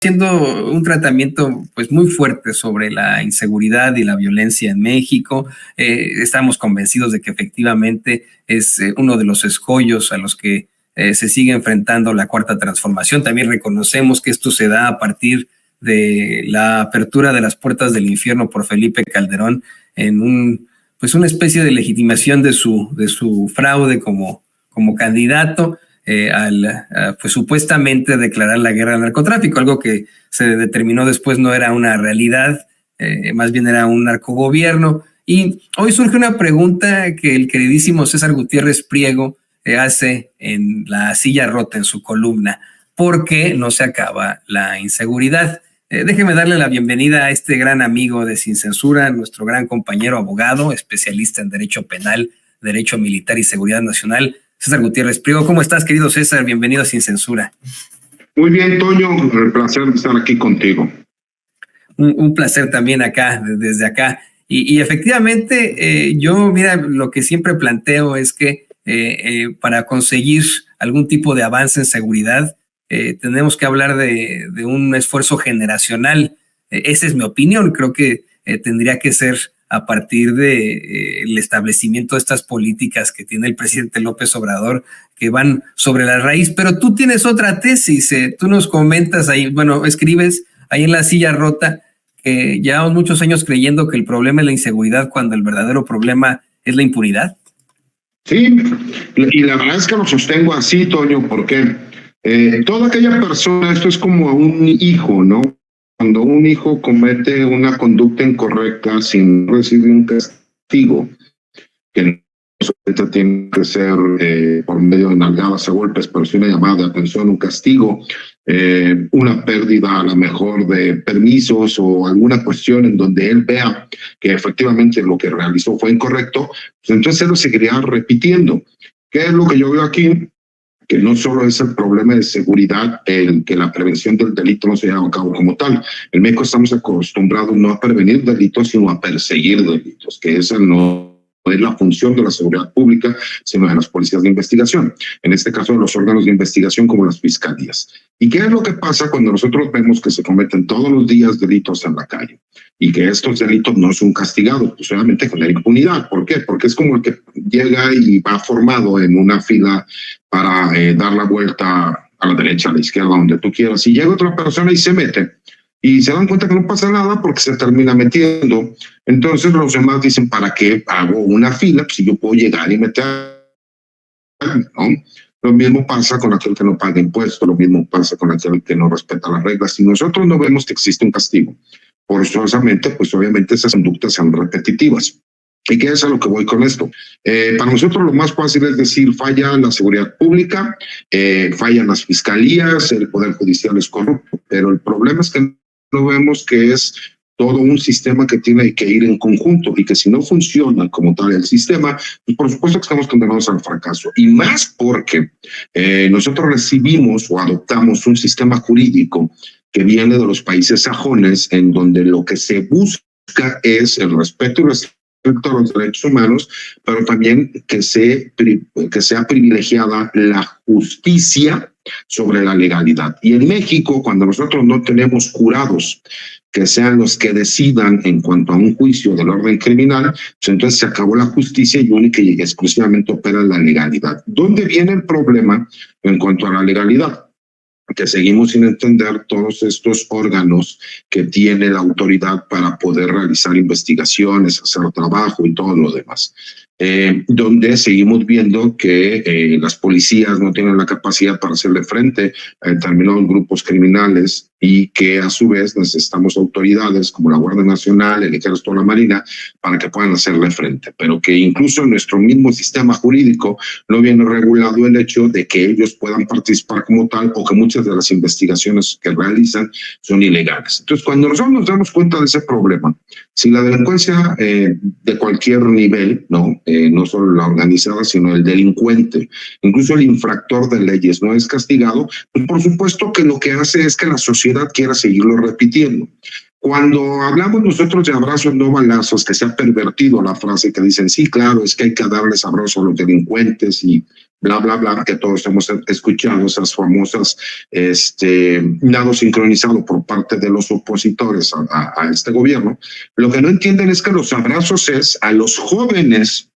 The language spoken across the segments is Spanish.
haciendo un tratamiento pues muy fuerte sobre la inseguridad y la violencia en México. Estamos convencidos de que efectivamente es uno de los escollos a los que se sigue enfrentando la Cuarta Transformación. También reconocemos que esto se da a partir de la apertura de las puertas del infierno por Felipe Calderón en una especie de legitimación de su fraude como candidato. Pues supuestamente declarar la guerra al narcotráfico, algo que se determinó después no era una realidad, más bien era un narcogobierno. Y hoy surge una pregunta que el queridísimo César Gutiérrez Priego hace en La Silla Rota, en su columna: ¿por qué no se acaba la inseguridad? Déjeme darle la bienvenida a este gran amigo de Sin Censura, nuestro gran compañero abogado, especialista en Derecho Penal, Derecho Militar y Seguridad Nacional, César Gutiérrez Priego. ¿Cómo estás, querido César? Bienvenido a Sin Censura. Muy bien, Toño, el placer de estar aquí contigo. Un placer también acá, desde acá. Y efectivamente, yo, mira, lo que siempre planteo es que para conseguir algún tipo de avance en seguridad, tenemos que hablar de un esfuerzo generacional. Esa es mi opinión. Creo que tendría que ser a partir de el establecimiento de estas políticas que tiene el presidente López Obrador, que van sobre la raíz. Pero tú tienes otra tesis, tú nos comentas ahí, bueno, escribes ahí en La Silla Rota, que llevamos muchos años creyendo que el problema es la inseguridad cuando el verdadero problema es la impunidad. Sí, y la verdad es que lo sostengo así, Toño, porque toda aquella persona, esto es como un hijo, ¿no? Cuando un hijo comete una conducta incorrecta sin recibir un castigo, que no solamente tiene que ser por medio de nalgadas o golpes, pero sí una llamada de atención, un castigo, una pérdida a lo mejor de permisos o alguna cuestión en donde él vea que efectivamente lo que realizó fue incorrecto, pues entonces él lo seguiría repitiendo. ¿Qué es lo que yo veo aquí? Que no solo es el problema de seguridad el que la prevención del delito no se lleva a cabo como tal. En México estamos acostumbrados no a prevenir delitos, sino a perseguir delitos, que esa no es la función de la seguridad pública, sino de las policías de investigación, en este caso de los órganos de investigación como las fiscalías. ¿Y qué es lo que pasa cuando nosotros vemos que se cometen todos los días delitos en la calle y que estos delitos no son castigados? Pues obviamente con la impunidad. ¿Por qué? Porque es como el que llega y va formado en una fila para dar la vuelta a la derecha, a la izquierda, donde tú quieras, y llega otra persona y se mete, y se dan cuenta que no pasa nada porque se termina metiendo. Entonces los demás dicen, ¿para qué hago una fila? Pues si yo puedo llegar y meter, ¿no? Lo mismo pasa con aquel que no paga impuestos, lo mismo pasa con aquel que no respeta las reglas. Si nosotros no vemos que existe un castigo, forzosamente, pues obviamente esas conductas son repetitivas. ¿Y qué es a lo que voy con esto? Para nosotros lo más fácil es decir, falla la seguridad pública, fallan las fiscalías, el Poder Judicial es corrupto, pero el problema es que no vemos que es todo un sistema que tiene que ir en conjunto y que si no funciona como tal el sistema, pues por supuesto que estamos condenados al fracaso. Y más porque nosotros recibimos o adoptamos un sistema jurídico que viene de los países sajones, en donde lo que se busca es el respeto y respecto a los derechos humanos, pero también que sea privilegiada la justicia sobre la legalidad. Y en México, cuando nosotros no tenemos jurados que sean los que decidan en cuanto a un juicio del orden criminal, pues entonces se acabó la justicia y única y exclusivamente opera la legalidad. ¿Dónde viene el problema en cuanto a la legalidad? Que seguimos sin entender todos estos órganos que tiene la autoridad para poder realizar investigaciones, hacer trabajo y todo lo demás. Donde seguimos viendo que las policías no tienen la capacidad para hacerle frente a determinados grupos criminales y que a su vez necesitamos autoridades como la Guardia Nacional, el Ejército o la Marina para que puedan hacerle frente, pero que incluso en nuestro mismo sistema jurídico no viene regulado el hecho de que ellos puedan participar como tal o que muchas de las investigaciones que realizan son ilegales. Entonces, cuando nosotros nos damos cuenta de ese problema, si la delincuencia de cualquier nivel, no solo la organizada, sino el delincuente, incluso el infractor de leyes no es castigado, pues por supuesto que lo que hace es que la sociedad quiera seguirlo repitiendo. Cuando hablamos nosotros de abrazos no balazos, que se ha pervertido la frase que dicen, sí, claro, es que hay que darles abrazos a los delincuentes y bla, bla, bla, que todos hemos escuchado, esas famosas nado sincronizado por parte de los opositores a este gobierno. Lo que no entienden es que los abrazos es a los jóvenes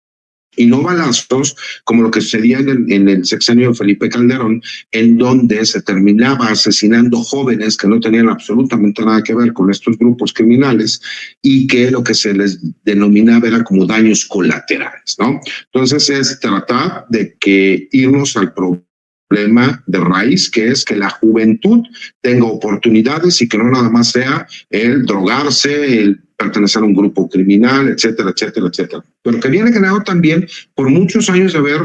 y no balazos, como lo que sucedía en el sexenio de Felipe Calderón, en donde se terminaba asesinando jóvenes que no tenían absolutamente nada que ver con estos grupos criminales y que lo que se les denominaba era como daños colaterales, ¿no? Entonces es tratar de que irnos al problema de raíz, que es que la juventud tenga oportunidades y que no nada más sea el drogarse, el pertenecer a un grupo criminal, etcétera, etcétera, etcétera. Pero que viene generado también por muchos años de haber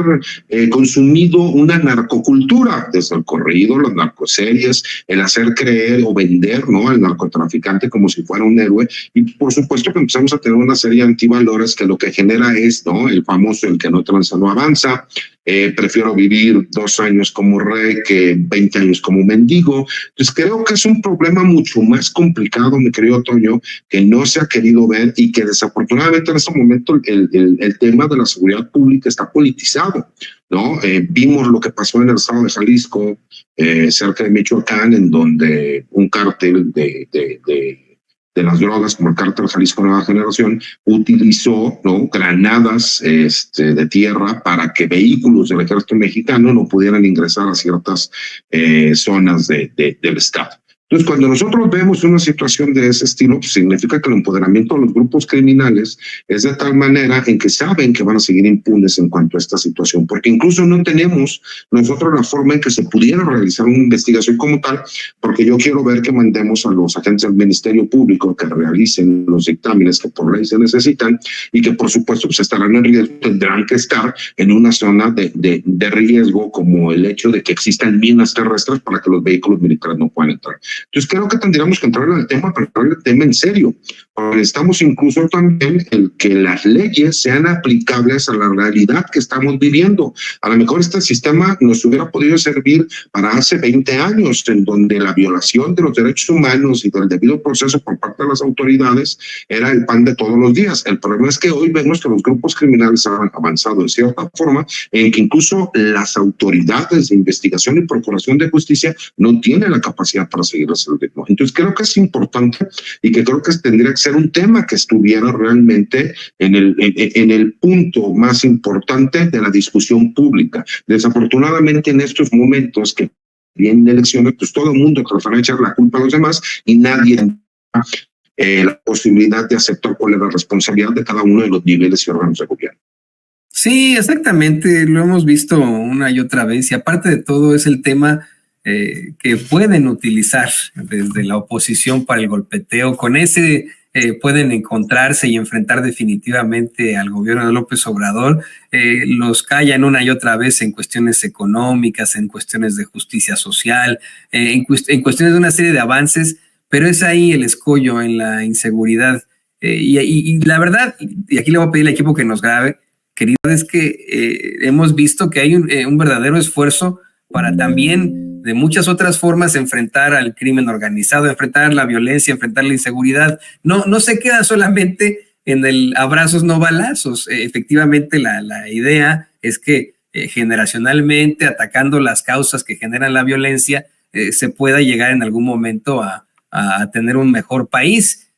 consumido una narcocultura, desde el corrido, las narcoseries, el hacer creer o vender, ¿no?, al narcotraficante como si fuera un héroe. Y por supuesto que empezamos a tener una serie de antivalores que lo que genera es, ¿no?, el famoso el que no tranza no avanza. Prefiero vivir 2 años como rey que 20 años como mendigo. Entonces creo que es un problema mucho más complicado, mi querido Toño, que no se ha querido ver y que desafortunadamente en este momento el tema de la seguridad pública está politizado, ¿no? Vimos lo que pasó en el estado de Jalisco, cerca de Michoacán, en donde un cártel de las drogas, como el cártel Jalisco Nueva Generación, utilizó, ¿no?, granadas de tierra para que vehículos del ejército mexicano no pudieran ingresar a ciertas zonas del estado. Entonces, cuando nosotros vemos una situación de ese estilo, pues significa que el empoderamiento de los grupos criminales es de tal manera en que saben que van a seguir impunes en cuanto a esta situación, porque incluso no tenemos nosotros la forma en que se pudiera realizar una investigación como tal, porque yo quiero ver que mandemos a los agentes del Ministerio Público que realicen los dictámenes que por ley se necesitan y que por supuesto pues estarán en riesgo, tendrán que estar en una zona de riesgo, como el hecho de que existan minas terrestres para que los vehículos militares no puedan entrar. Entonces creo que tendríamos que entrar en el tema, pero entrar en el tema en serio. Necesitamos incluso también el que las leyes sean aplicables a la realidad que estamos viviendo. A lo mejor este sistema nos hubiera podido servir para hace 20 años, en donde la violación de los derechos humanos y del debido proceso por parte de las autoridades era el pan de todos los días. El problema es que hoy vemos que los grupos criminales han avanzado de cierta forma en que incluso las autoridades de investigación y procuración de justicia no tienen la capacidad para seguir el ritmo. Entonces creo que es importante y que creo que tendría que ser un tema que estuviera realmente en el punto más importante de la discusión pública. Desafortunadamente en estos momentos que vienen elecciones, pues todo el mundo trata de echar la culpa a los demás y nadie la posibilidad de aceptar cuál es la responsabilidad de cada uno de los niveles y órganos de gobierno. Sí, exactamente, lo hemos visto una y otra vez y aparte de todo es el tema que pueden utilizar desde la oposición para el golpeteo. Con ese pueden encontrarse y enfrentar definitivamente al gobierno de López Obrador. Los callan una y otra vez en cuestiones económicas, en cuestiones de justicia social, en cuestiones de una serie de avances, pero es ahí el escollo en la inseguridad. Y la verdad, y aquí le voy a pedir al equipo que nos grabe, querido, es que hemos visto que hay un verdadero esfuerzo para también de muchas otras formas enfrentar al crimen organizado, enfrentar la violencia, enfrentar la inseguridad. No se queda solamente en el abrazos no balazos. Efectivamente la idea es que generacionalmente, atacando las causas que generan la violencia, se pueda llegar en algún momento a tener un mejor país.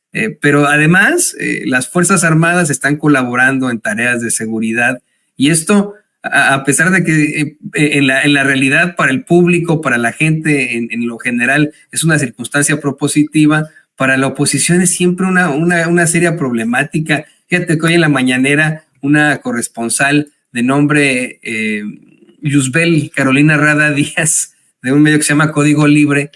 Pero además las Fuerzas Armadas están colaborando en tareas de seguridad y esto, a pesar de que en la realidad para el público, para la gente en lo general es una circunstancia propositiva, para la oposición es siempre una seria problemática. Fíjate que hoy en la mañanera una corresponsal de nombre Yusbel Carolina Rada Díaz, de un medio que se llama Código Libre,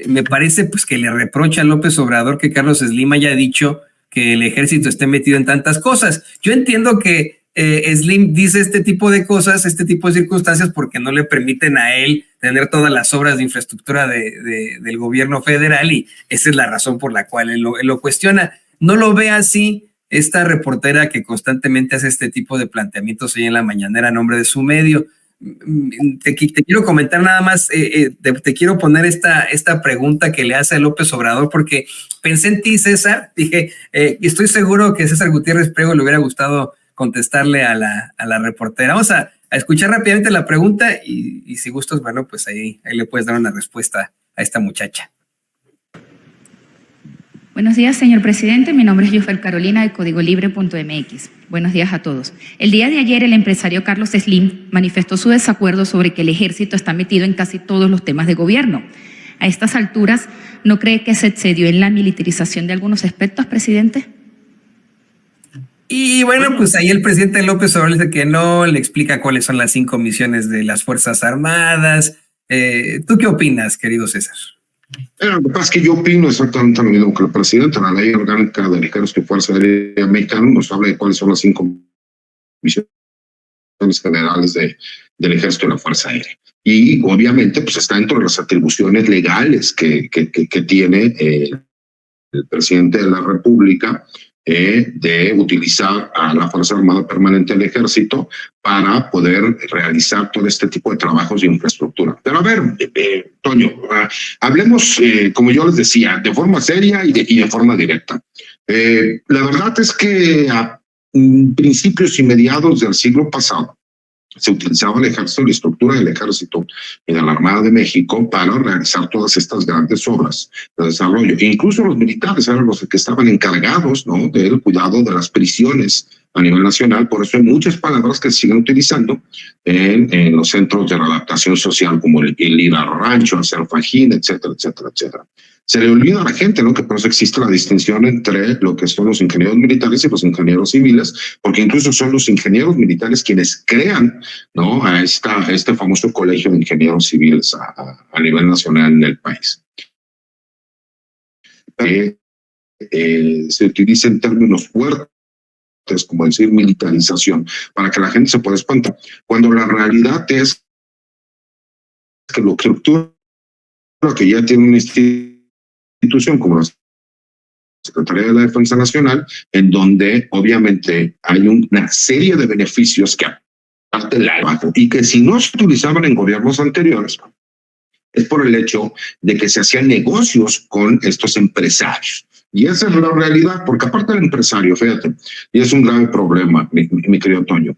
me parece pues que le reprocha a López Obrador que Carlos Slim haya dicho que el ejército esté metido en tantas cosas. Yo entiendo que Slim dice este tipo de cosas, este tipo de circunstancias porque no le permiten a él tener todas las obras de infraestructura del gobierno federal y esa es la razón por la cual él lo cuestiona. No lo ve así esta reportera que constantemente hace este tipo de planteamientos hoy en la mañanera a nombre de su medio. Te quiero comentar nada más, te quiero poner esta pregunta que le hace a López Obrador porque pensé en ti, César, dije, estoy seguro que César Gutiérrez Priego le hubiera gustado contestarle a la reportera. Vamos a escuchar rápidamente la pregunta y si gustas, bueno, pues ahí le puedes dar una respuesta a esta muchacha. Buenos días, señor presidente. Mi nombre es Yufel Carolina de CódigoLibre.mx. Buenos días a todos. El día de ayer, el empresario Carlos Slim manifestó su desacuerdo sobre que el ejército está metido en casi todos los temas de gobierno. A estas alturas, ¿no cree que se excedió en la militarización de algunos aspectos, presidente? Y bueno, pues ahí el presidente López Obrador dice que no, le explica cuáles son las 5 misiones de las Fuerzas Armadas. ¿Tú qué opinas, querido César? Lo que pasa es que yo opino exactamente lo mismo que el presidente. La ley orgánica del Ejército y Fuerza Aérea Mexicana nos habla de cuáles son las 5 misiones generales del Ejército y la Fuerza Aérea. Y obviamente pues está dentro de las atribuciones legales que tiene el presidente de la República de utilizar a la Fuerza Armada Permanente del Ejército para poder realizar todo este tipo de trabajos de infraestructura. Pero a ver, Toño, hablemos, como yo les decía, de forma seria y de forma directa. La verdad es que a principios y mediados del siglo pasado se utilizaba el ejército, la estructura del ejército y de la Armada de México para realizar todas estas grandes obras de desarrollo. E incluso los militares eran los que estaban encargados, ¿no?, del cuidado de las prisiones a nivel nacional. Por eso hay muchas palabras que se siguen utilizando en los centros de readaptación social, como el ir al rancho, hacer fajín, etcétera, etcétera, etcétera. Se le olvida a la gente, ¿no?, que por eso existe la distinción entre lo que son los ingenieros militares y los ingenieros civiles, porque incluso son los ingenieros militares quienes crean, ¿no?, a este famoso colegio de ingenieros civiles a nivel nacional en el país. Se utilizan términos fuertes, como decir militarización, para que la gente se pueda espantar, cuando la realidad es que la estructura que ya tiene una institución como la Secretaría de la Defensa Nacional, en donde obviamente hay una serie de beneficios que aparte del trabajo y que si no se utilizaban en gobiernos anteriores, es por el hecho de que se hacían negocios con estos empresarios. Y esa es la realidad, porque aparte del empresario, fíjate, y es un grave problema, mi querido Toño,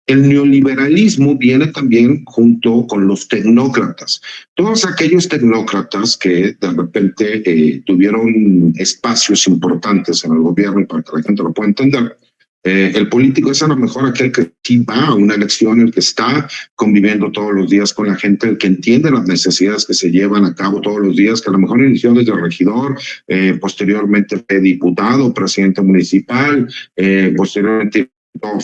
el neoliberalismo viene también junto con los tecnócratas. Todos aquellos tecnócratas que de repente tuvieron espacios importantes en el gobierno, y para que la gente lo pueda entender, el político es a lo mejor aquel que sí va a una elección, el que está conviviendo todos los días con la gente, el que entiende las necesidades que se llevan a cabo todos los días, que a lo mejor inició desde regidor, posteriormente fue diputado, presidente municipal, posteriormente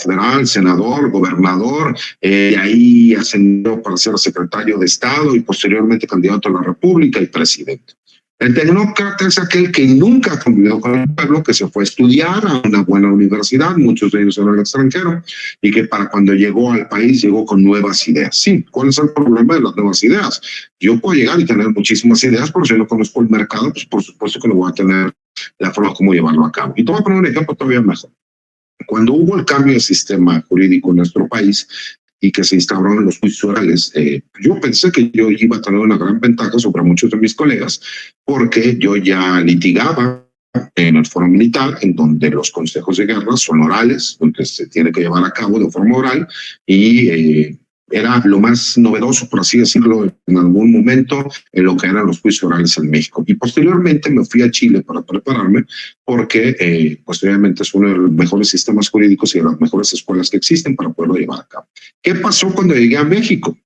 federal, senador, gobernador, y ahí ascendió para ser secretario de Estado y posteriormente candidato a la República y presidente. El tecnócrata es aquel que nunca ha convivido con el pueblo, que se fue a estudiar a una buena universidad, muchos de ellos en el extranjero, y que para cuando llegó al país llegó con nuevas ideas. Sí, ¿cuál es el problema de las nuevas ideas? Yo puedo llegar y tener muchísimas ideas, pero si no conozco el mercado, pues por supuesto que no voy a tener la forma como llevarlo a cabo. Y te voy a poner un ejemplo todavía mejor. Cuando hubo el cambio de sistema jurídico en nuestro país y que se instauraron los juicios orales, yo pensé que yo iba a tener una gran ventaja sobre muchos de mis colegas, porque yo ya litigaba en el foro militar, en donde los consejos de guerra son orales, donde se tiene que llevar a cabo de forma oral, y era lo más novedoso, por así decirlo, en algún momento en lo que eran los juicios orales en México. Y posteriormente me fui a Chile para prepararme, porque posteriormente es uno de los mejores sistemas jurídicos y de las mejores escuelas que existen para poderlo llevar a cabo. ¿Qué pasó cuando llegué a México?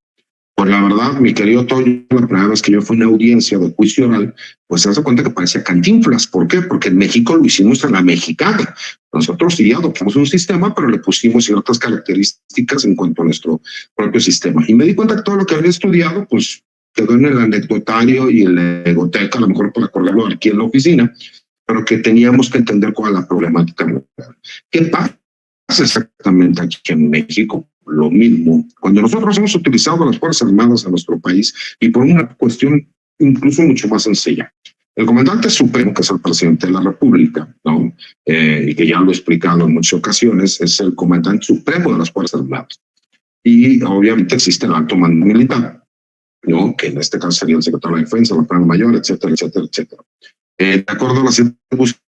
Pues la verdad, mi querido Toño, la primera vez que yo fui a una audiencia de juicio oral, pues se hace cuenta que parecía Cantinflas. ¿Por qué? Porque en México lo hicimos a la mexicana. Nosotros sí adoptamos un sistema, pero le pusimos ciertas características en cuanto a nuestro propio sistema. Y me di cuenta que todo lo que había estudiado, pues quedó en el anecdotario y en la egoteca, a lo mejor por acordarlo aquí en la oficina, pero que teníamos que entender cuál es la problemática. ¿Qué pasa exactamente aquí en México? Lo mismo. Cuando nosotros hemos utilizado las Fuerzas Armadas en nuestro país, y por una cuestión incluso mucho más sencilla, el comandante supremo, que es el presidente de la República, ¿no?, y que ya lo he explicado en muchas ocasiones, es el comandante supremo de las Fuerzas Armadas. Y obviamente existe el alto mando militar, ¿no?, que en este caso sería el secretario de Defensa, la plana mayor, etcétera, etcétera, etcétera. De acuerdo a las circunstancias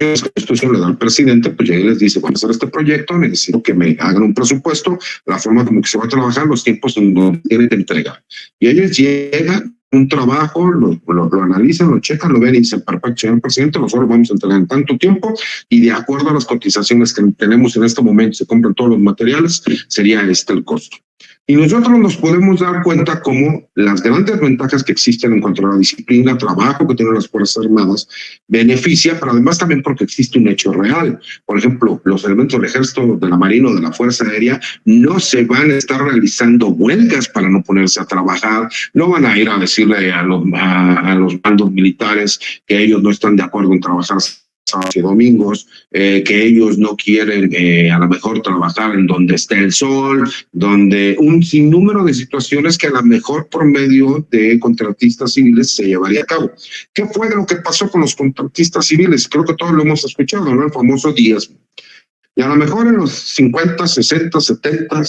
esto se le da al presidente, pues llega y les dice, vamos a hacer este proyecto, necesito que me hagan un presupuesto, la forma como que se va a trabajar, los tiempos en donde tienen que entregar. Y ellos llegan, un trabajo, lo analizan, lo checan, lo ven y dicen, perfecto, señor presidente, nosotros vamos a entregar en tanto tiempo y de acuerdo a las cotizaciones que tenemos en este momento, se compran todos los materiales, sería este el costo. Y nosotros nos podemos dar cuenta cómo las grandes ventajas que existen en cuanto a la disciplina, trabajo que tienen las Fuerzas Armadas, beneficia, pero además también porque existe un hecho real. Por ejemplo, los elementos del Ejército, de la Marina o de la Fuerza Aérea no se van a estar realizando huelgas para no ponerse a trabajar, no van a ir a decirle a los mandos militares que ellos no están de acuerdo en trabajar sábados y domingos, que ellos no quieren a lo mejor trabajar en donde esté el sol, donde un sinnúmero de situaciones que a lo mejor por medio de contratistas civiles se llevaría a cabo. ¿Qué fue lo que pasó con los contratistas civiles? Creo que todos lo hemos escuchado, ¿no? El famoso diezmo. Y a lo mejor en los 50, 60, 70,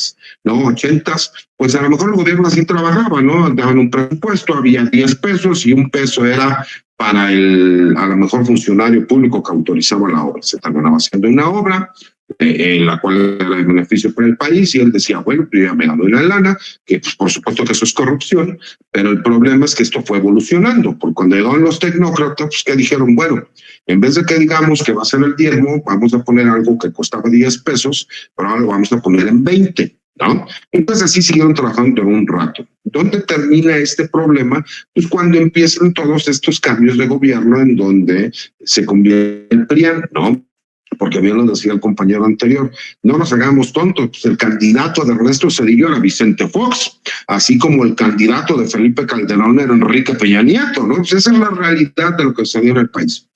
no, 80, pues a lo mejor el gobierno así trabajaba, ¿no? Daban un presupuesto, había 10 pesos y un peso era para a lo mejor funcionario público que autorizaba la obra. Se terminaba haciendo una obra, la cual era de beneficio para el país, y él decía, bueno, yo ya me gano una lana, que pues, por supuesto que eso es corrupción, pero el problema es que esto fue evolucionando, porque cuando llegaron los tecnócratas, pues, que dijeron, bueno, en vez de que digamos que va a ser el diezmo, vamos a poner algo que costaba 10 pesos, pero ahora lo vamos a poner en 20, ¿no? Entonces así siguieron trabajando un rato. ¿Dónde termina este problema? Pues cuando empiezan todos estos cambios de gobierno en donde se convierte el PRIAN, ¿no? Porque bien lo decía el compañero anterior, no nos hagamos tontos, pues el candidato de Ernesto Zedillo era Vicente Fox, así como el candidato de Felipe Calderón era Enrique Peña Nieto, ¿no? Pues esa es la realidad de lo que sucedió en el país.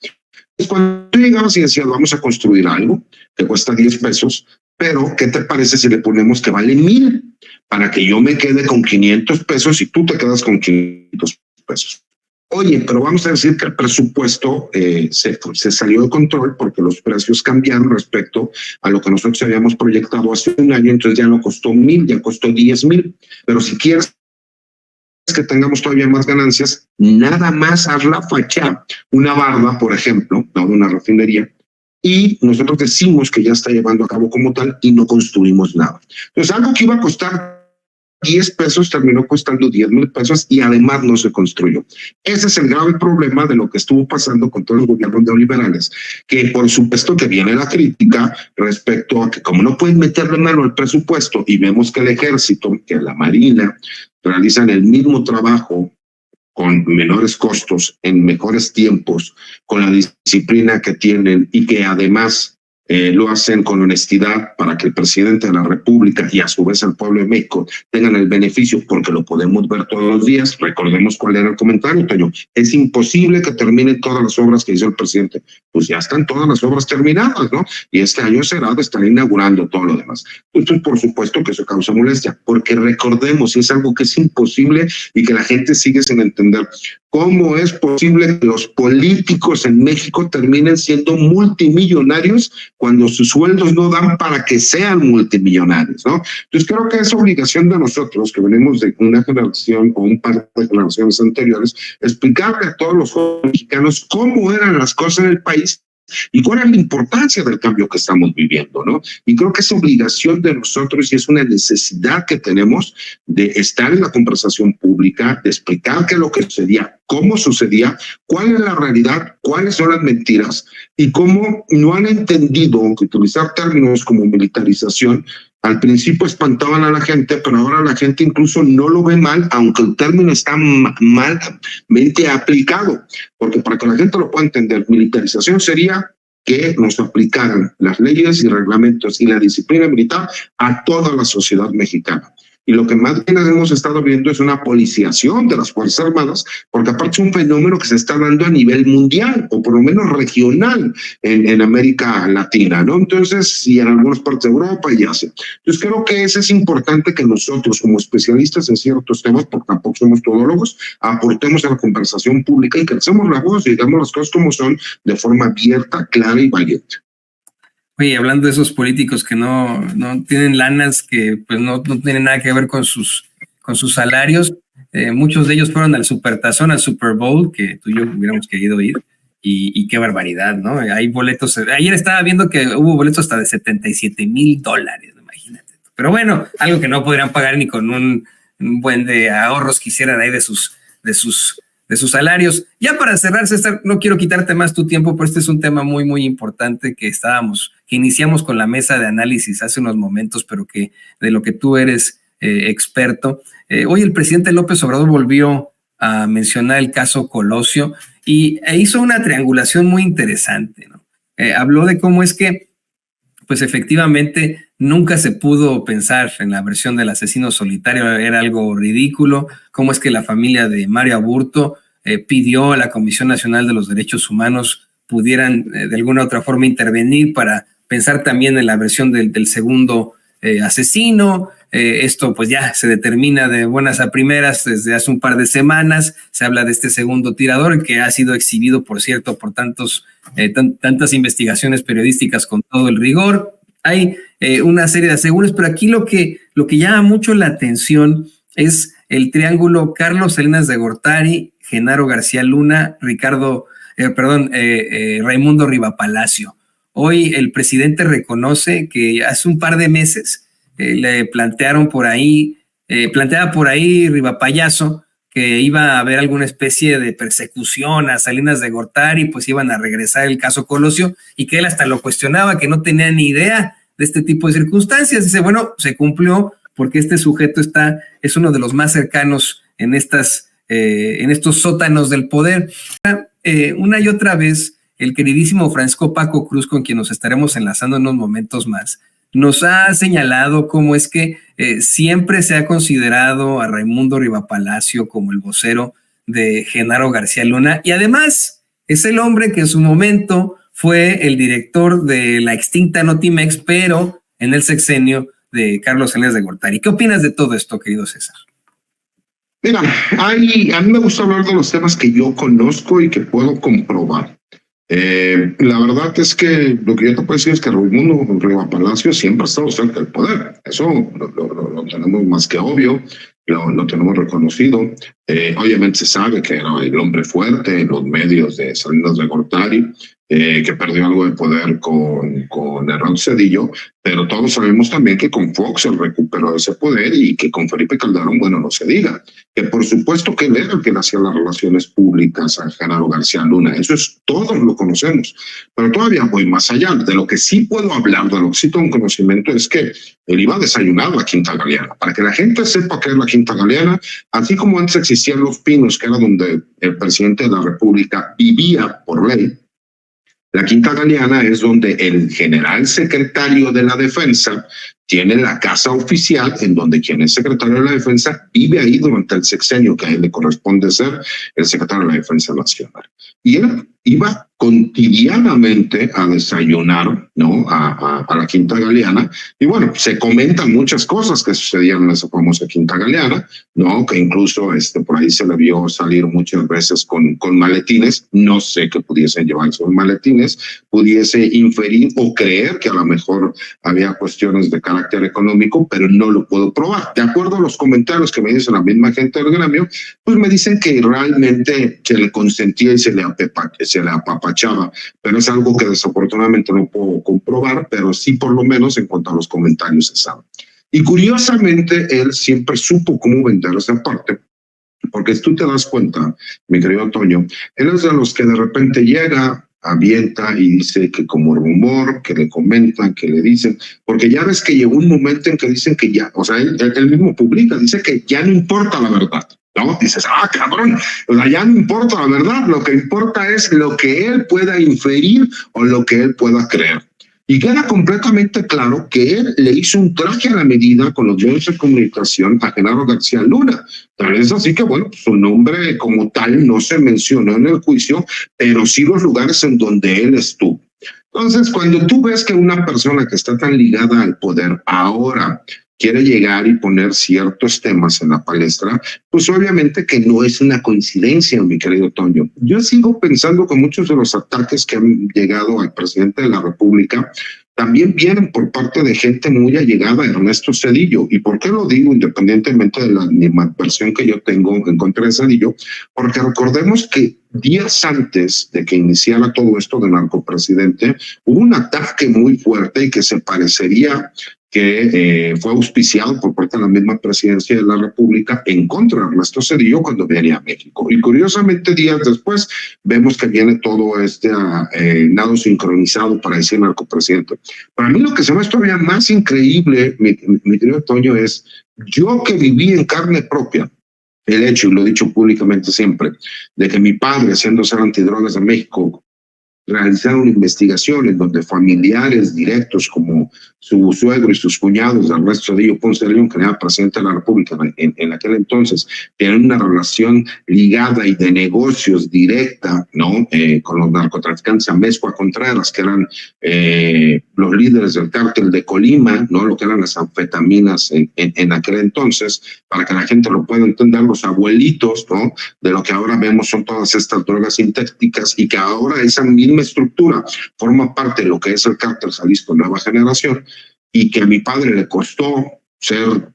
Pues cuando tú llegabas y decías, vamos a construir algo que cuesta 10 pesos, pero ¿qué te parece si le ponemos que vale 1,000 para que yo me quede con 500 pesos y tú te quedas con 500 pesos? Oye, pero vamos a decir que el presupuesto se salió de control porque los precios cambiaron respecto a lo que nosotros habíamos proyectado hace un año, entonces ya no costó 1,000, ya costó 10,000. Pero si quieres que tengamos todavía más ganancias, nada más haz la fachada, una barda, por ejemplo, de una refinería, y nosotros decimos que ya está llevando a cabo como tal y no construimos nada. Entonces, algo que iba a costar 10 pesos terminó costando 10,000 pesos y además no se construyó. Ese es el grave problema de lo que estuvo pasando con todos los gobiernos neoliberales, que por supuesto que viene la crítica respecto a que como no pueden meterle mano al presupuesto y vemos que el ejército, que la marina, realizan el mismo trabajo con menores costos, en mejores tiempos, con la disciplina que tienen y que además lo hacen con honestidad para que el presidente de la República y a su vez el pueblo de México tengan el beneficio, porque lo podemos ver todos los días. Recordemos cuál era el comentario, Toño. Es imposible que terminen todas las obras que hizo el presidente. Pues ya están todas las obras terminadas, ¿no? Y este año será de estar inaugurando todo lo demás. Entonces, por supuesto que eso causa molestia, porque recordemos, y es algo que es imposible y que la gente sigue sin entender, ¿cómo es posible que los políticos en México terminen siendo multimillonarios cuando sus sueldos no dan para que sean multimillonarios, ¿no? Entonces creo que es obligación de nosotros, que venimos de una generación o un par de generaciones anteriores, explicarle a todos los jóvenes mexicanos cómo eran las cosas en el país y cuál es la importancia del cambio que estamos viviendo, ¿no? Y creo que es obligación de nosotros y es una necesidad que tenemos de estar en la conversación pública, de explicar qué es lo que sucedía, cómo sucedía, cuál es la realidad, cuáles son las mentiras y cómo no han entendido que utilizar términos como militarización al principio espantaban a la gente, pero ahora la gente incluso no lo ve mal, aunque el término está malmente aplicado, porque para que la gente lo pueda entender, militarización sería que nos aplicaran las leyes y reglamentos y la disciplina militar a toda la sociedad mexicana. Y lo que más bien hemos estado viendo es una policiación de las Fuerzas Armadas, porque aparte es un fenómeno que se está dando a nivel mundial, o por lo menos regional en América Latina, ¿no? Entonces, y en algunas partes de Europa y Asia. Entonces, creo que eso es importante que nosotros, como especialistas en ciertos temas, porque tampoco somos todólogos, aportemos a la conversación pública y que alcemos la voz y digamos las cosas como son, de forma abierta, clara y valiente. Oye, hablando de esos políticos que no tienen lanas, que pues no tienen nada que ver con sus salarios, muchos de ellos fueron al Supertazón, al Super Bowl, que tú y yo hubiéramos querido ir, y qué barbaridad, ¿no? Hay boletos, ayer estaba viendo que hubo boletos hasta de $77,000, imagínate. Pero bueno, algo que no podrían pagar ni con un buen de ahorros que hicieran ahí de sus salarios. Ya para cerrar, César, no quiero quitarte más tu tiempo, pero este es un tema muy, muy importante que iniciamos con la mesa de análisis hace unos momentos, pero que de lo que tú eres experto. Hoy el presidente López Obrador volvió a mencionar el caso Colosio e hizo una triangulación muy interesante, ¿no? Habló de cómo es que, pues efectivamente, nunca se pudo pensar en la versión del asesino solitario, era algo ridículo, cómo es que la familia de Mario Aburto pidió a la Comisión Nacional de los Derechos Humanos pudieran de alguna u otra forma intervenir para pensar también en la versión del segundo asesino. Esto pues ya se determina de buenas a primeras desde hace un par de semanas. Se habla de este segundo tirador que ha sido exhibido, por cierto, por tantas investigaciones periodísticas con todo el rigor. Hay una serie de asegúnes, pero aquí lo que llama mucho la atención es el triángulo Carlos Salinas de Gortari, Genaro García Luna, Raimundo Rivapalacio. Hoy el presidente reconoce que hace un par de meses le planteaba por ahí Rivapayaso que iba a haber alguna especie de persecución a Salinas de Gortari, pues iban a regresar el caso Colosio, y que él hasta lo cuestionaba, que no tenía ni idea de este tipo de circunstancias. Dice, bueno, se cumplió porque este sujeto es uno de los más cercanos en estos sótanos del poder. Una y otra vez, el queridísimo Francisco Paco Cruz, con quien nos estaremos enlazando en unos momentos más, nos ha señalado cómo es que siempre se ha considerado a Raimundo Rivapalacio como el vocero de Genaro García Luna, y además es el hombre que en su momento fue el director de la extinta Notimex, pero en el sexenio de Carlos Salinas de Gortari. ¿Qué opinas de todo esto, querido César? Mira, a mí me gusta hablar de los temas que yo conozco y que puedo comprobar. La verdad es que lo que yo te puedo decir es que Raimundo Rivapalacio siempre ha estado cerca del poder. Eso lo tenemos más que obvio, lo tenemos reconocido. Obviamente se sabe que era el hombre fuerte en los medios de Salinas de Gortari, que perdió algo de poder con Herón Zedillo, pero todos sabemos también que con Fox se recuperó ese poder y que con Felipe Calderón, bueno, no se diga, que por supuesto que él era el que le hacía las relaciones públicas a Genaro García Luna. Eso es, todos lo conocemos, pero todavía voy más allá. De lo que sí puedo hablar, de lo que sí tengo conocimiento, es que él iba desayunado a la Quinta Galeana. Para que la gente sepa qué es la Quinta Galeana, así como antes existían Los Pinos, que era donde el presidente de la República vivía por ley, la Quinta Galeana es donde el general secretario de la Defensa tiene la casa oficial, en donde quien es secretario de la Defensa vive ahí durante el sexenio que a él le corresponde ser el secretario de la Defensa Nacional. Y él iba cotidianamente a desayunar, ¿no?, a la Quinta Galeana. Y bueno, se comentan muchas cosas que sucedían en esa famosa Quinta Galeana, ¿no?, que incluso por ahí se le vio salir muchas veces con maletines. No sé qué pudiesen llevar esos maletines, pudiese inferir o creer que a lo mejor había cuestiones de carácter económico, pero no lo puedo probar. De acuerdo a los comentarios que me dicen la misma gente del gremio, pues me dicen que realmente se le consentía y se le apapachaba, pero es algo que desafortunadamente no puedo comprobar, pero sí por lo menos en cuanto a los comentarios se sabe. Y curiosamente él siempre supo cómo vender esa parte, porque si tú te das cuenta, mi querido Toño, él es de los que de repente llega, avienta y dice que como rumor, que le comentan, que le dicen, porque ya ves que llegó un momento en que dicen que ya, o sea, él mismo publica, dice que ya no importa la verdad, ¿no? Dices, cabrón, o sea, ya no importa la verdad, lo que importa es lo que él pueda inferir o lo que él pueda creer. Y queda completamente claro que él le hizo un traje a la medida con los medios de comunicación a Genaro García Luna. Tal vez así que, bueno, su nombre como tal no se mencionó en el juicio, pero sí los lugares en donde él estuvo. Entonces, cuando tú ves que una persona que está tan ligada al poder ahora quiere llegar y poner ciertos temas en la palestra, pues obviamente que no es una coincidencia, mi querido Toño. Yo sigo pensando que muchos de los ataques que han llegado al presidente de la República, también vienen por parte de gente muy allegada a Ernesto Zedillo. ¿Y por qué lo digo independientemente de la animadversión que yo tengo en contra de Zedillo? Porque recordemos que días antes de que iniciara todo esto de narcopresidente, hubo un ataque muy fuerte y que se parecería que fue auspiciado por parte de la misma presidencia de la República en contra de Ernesto Zedillo cuando venía a México. Y curiosamente, días después, vemos que viene todo este nado sincronizado para decir narcopresidente. Para mí lo que se me hace todavía más increíble, mi querido Toño, es yo que viví en carne propia el hecho, y lo he dicho públicamente siempre, de que mi padre, siendo ser antidrogas de México, realizaron investigaciones donde familiares directos como su suegro y sus cuñados de Ernesto Zedillo Ponce de León, que era presidente de la República en aquel entonces, tienen una relación ligada y de negocios directa, ¿no? Con los narcotraficantes Amezcua Contreras, que eran los líderes del cártel de Colima, ¿no? Lo que eran las anfetaminas en aquel entonces, para que la gente lo pueda entender, los abuelitos, ¿no? De lo que ahora vemos son todas estas drogas sintéticas y que ahora esa misma estructura forma parte de lo que es el cártel Jalisco Nueva Generación, y que a mi padre le costó ser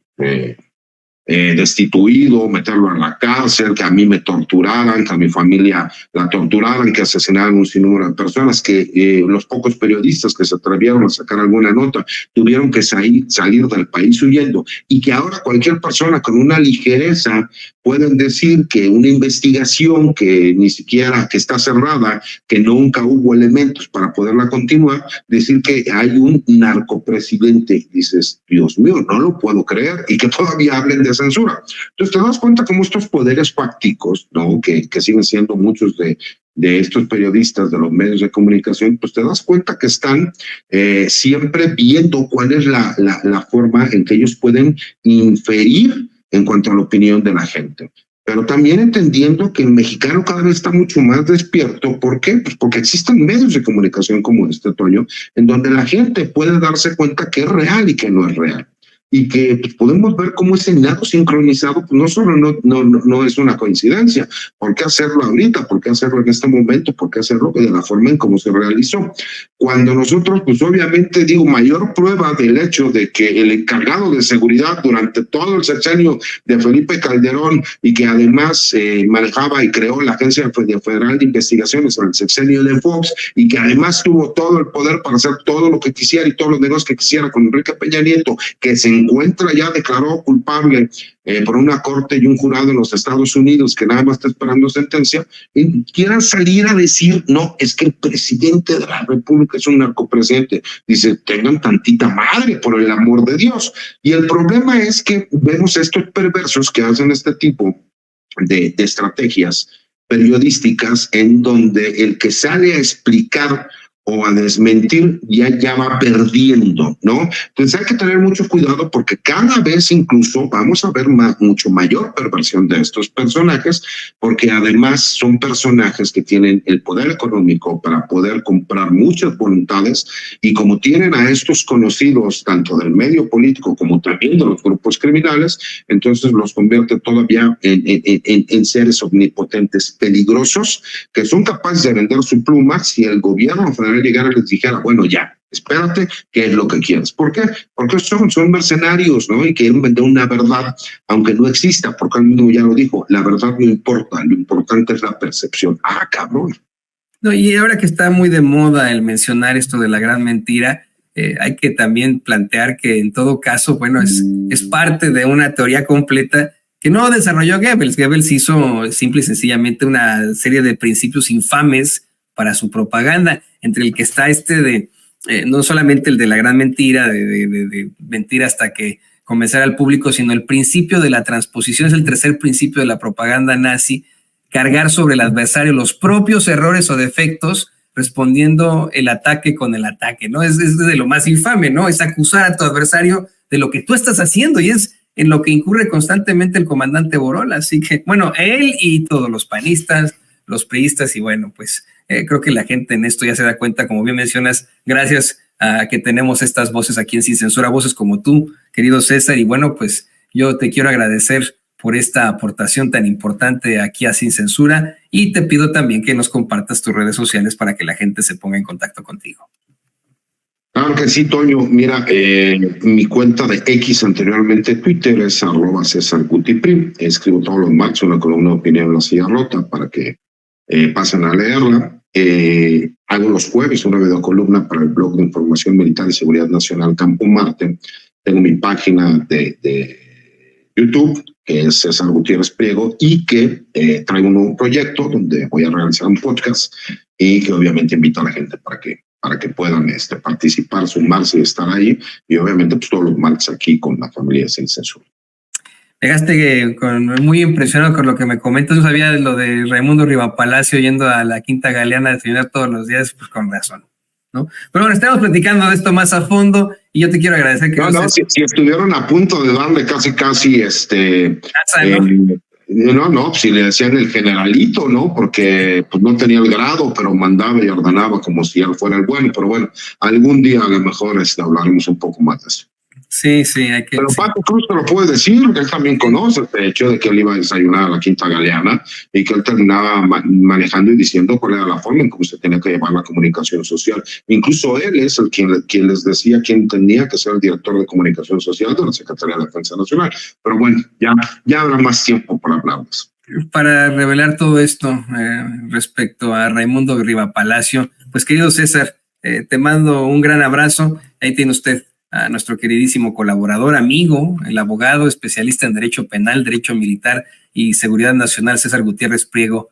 destituido, meterlo en la cárcel, que a mí me torturaran, que a mi familia la torturaran, que asesinaran un sinnúmero de personas, que los pocos periodistas que se atrevieron a sacar alguna nota tuvieron que salir del país huyendo, y que ahora cualquier persona con una ligereza pueden decir que una investigación que ni siquiera, que está cerrada, que nunca hubo elementos para poderla continuar, decir que hay un narcopresidente. Dices, Dios mío, no lo puedo creer, y que todavía hablen de censura. Entonces te das cuenta cómo estos poderes fácticos, ¿no? que siguen siendo muchos de estos periodistas de los medios de comunicación, pues te das cuenta que están siempre viendo cuál es la forma en que ellos pueden inferir en cuanto a la opinión de la gente. Pero también entendiendo que el mexicano cada vez está mucho más despierto. ¿Por qué? Pues porque existen medios de comunicación como este, Toño, en donde la gente puede darse cuenta que es real y que no es real. Y que pues, podemos ver cómo ese nado sincronizado pues, no solo no es una coincidencia. ¿Por qué hacerlo ahorita? ¿Por qué hacerlo en este momento? ¿Por qué hacerlo de la forma en cómo se realizó? Cuando nosotros, pues obviamente, digo, mayor prueba del hecho de que el encargado de seguridad durante todo el sexenio de Felipe Calderón, y que además manejaba y creó la Agencia Federal de Investigaciones en el sexenio de Fox, y que además tuvo todo el poder para hacer todo lo que quisiera y todos los negocios que quisiera con Enrique Peña Nieto, que se encuentra ya declarado culpable por una corte y un jurado en los Estados Unidos que nada más está esperando sentencia, y quieran salir a decir, no, es que el presidente de la República es un narcopresidente. Dice, tengan tantita madre, por el amor de Dios. Y el problema es que vemos estos perversos que hacen este tipo de estrategias periodísticas en donde el que sale a explicar o a desmentir ya va perdiendo, ¿no? Entonces hay que tener mucho cuidado porque cada vez incluso vamos a ver mucho mayor perversión de estos personajes, porque además son personajes que tienen el poder económico para poder comprar muchas voluntades, y como tienen a estos conocidos tanto del medio político como también de los grupos criminales, entonces los convierte todavía en seres omnipotentes peligrosos que son capaces de vender su pluma si el gobierno federal llegara y les dijera, bueno, ya, espérate, ¿qué es lo que quieres? ¿Por qué? Porque son mercenarios, ¿no? Y quieren vender una verdad, aunque no exista, porque él mismo ya lo dijo, la verdad no importa, lo importante es la percepción. Ah, cabrón. No, y ahora que está muy de moda el mencionar esto de la gran mentira, hay que también plantear que en todo caso, bueno, es parte de una teoría completa que no desarrolló Goebbels. Goebbels hizo simple y sencillamente una serie de principios infames para su propaganda, entre el que está no solamente el de la gran mentira, de mentir hasta que convencer al público, sino el principio de la transposición, es el tercer principio de la propaganda nazi, cargar sobre el adversario los propios errores o defectos, respondiendo el ataque con el ataque, ¿no? Es de lo más infame, ¿no? Es acusar a tu adversario de lo que tú estás haciendo, y es en lo que incurre constantemente el comandante Borola. Así que, bueno, él y todos los panistas, los priistas, y bueno, pues creo que la gente en esto ya se da cuenta, como bien mencionas, gracias a que tenemos estas voces aquí en Sin Censura, voces como tú, querido César, y bueno, pues yo te quiero agradecer por esta aportación tan importante aquí a Sin Censura, y te pido también que nos compartas tus redes sociales para que la gente se ponga en contacto contigo. Claro que sí, Toño. Mira, mi cuenta de X, anteriormente Twitter, es @CésarGutiPrim. Escribo todos los martes una columna de opinión en La Silla Rota para que pasen a leerla. Hago los jueves una videocolumna para el blog de Información Militar y Seguridad Nacional Campo Marte. Tengo mi página de YouTube, que es César Gutiérrez Priego, y que traigo un nuevo proyecto donde voy a realizar un podcast y que obviamente invito a la gente para que puedan participar, sumarse y estar ahí. Y obviamente pues todos los martes aquí con la familia Sin Censura. Dejaste muy impresionado con lo que me comentas. No sabía de lo de Raimundo Rivapalacio yendo a la Quinta Galeana a desayunar todos los días, pues con razón, ¿no? Pero bueno, estamos platicando de esto más a fondo y yo te quiero agradecer que... Si estuvieron a punto de darle casi ¿no? Si le decían el generalito, ¿no? Porque pues no tenía el grado, pero mandaba y ordenaba como si él fuera el bueno. Pero bueno, algún día a lo mejor hablaremos un poco más de eso. Sí, hay que... Pero Paco Cruz te lo puede decir, él también conoce el hecho de que él iba a desayunar a la Quinta Galeana y que él terminaba manejando y diciendo cuál era la forma en cómo se tenía que llevar la comunicación social. Incluso él es el quien les decía quién tenía que ser el director de comunicación social de la Secretaría de Defensa Nacional. Pero bueno, ya habrá más tiempo para hablar de eso. Para revelar todo esto respecto a Raimundo Rivapalacio, pues querido César, te mando un gran abrazo. Ahí tiene usted a nuestro queridísimo colaborador, amigo, el abogado especialista en Derecho Penal, Derecho Militar y Seguridad Nacional, César Gutiérrez Priego.